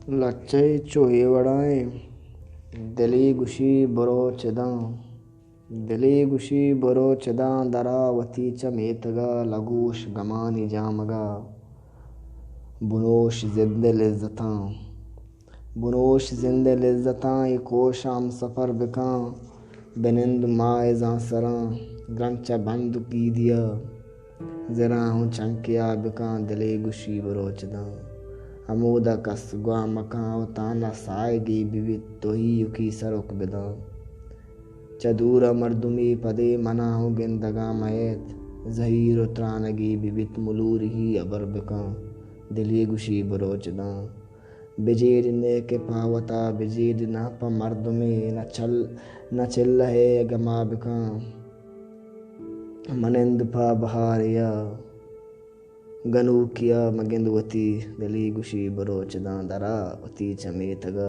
लच्चे चोहे वड़ाए दिली गुशी बरो चदा दरावती चमेतगा लगूश गमा निजामगा बुनोश जिंद लिज़्ज़तां इको शाम सफ़र बिकां बिनिंद माए जांसरां ग्रंच बंद की दिया जरा हूँ चंकिया बिकां दिली गुशी बरो चदा अमूदा कस गुआ मकां ताना साएगी बिवित तो ही युकी सरुक बिदा चदूरा मर्दुमी पदे मना हूँ गिंदगा मयत जहीर उतरानगी बिवित मुलूर ही अबर बिका दिली गुशी बरो चदा बिजीर ने के पावता बिजीर न प मर्दुमी न चिल्ल है गमा बिका मनिंद पा बहारिया गनू किया मगिंदवती दिली गुशी बरो चदा दरा वती चमेतगा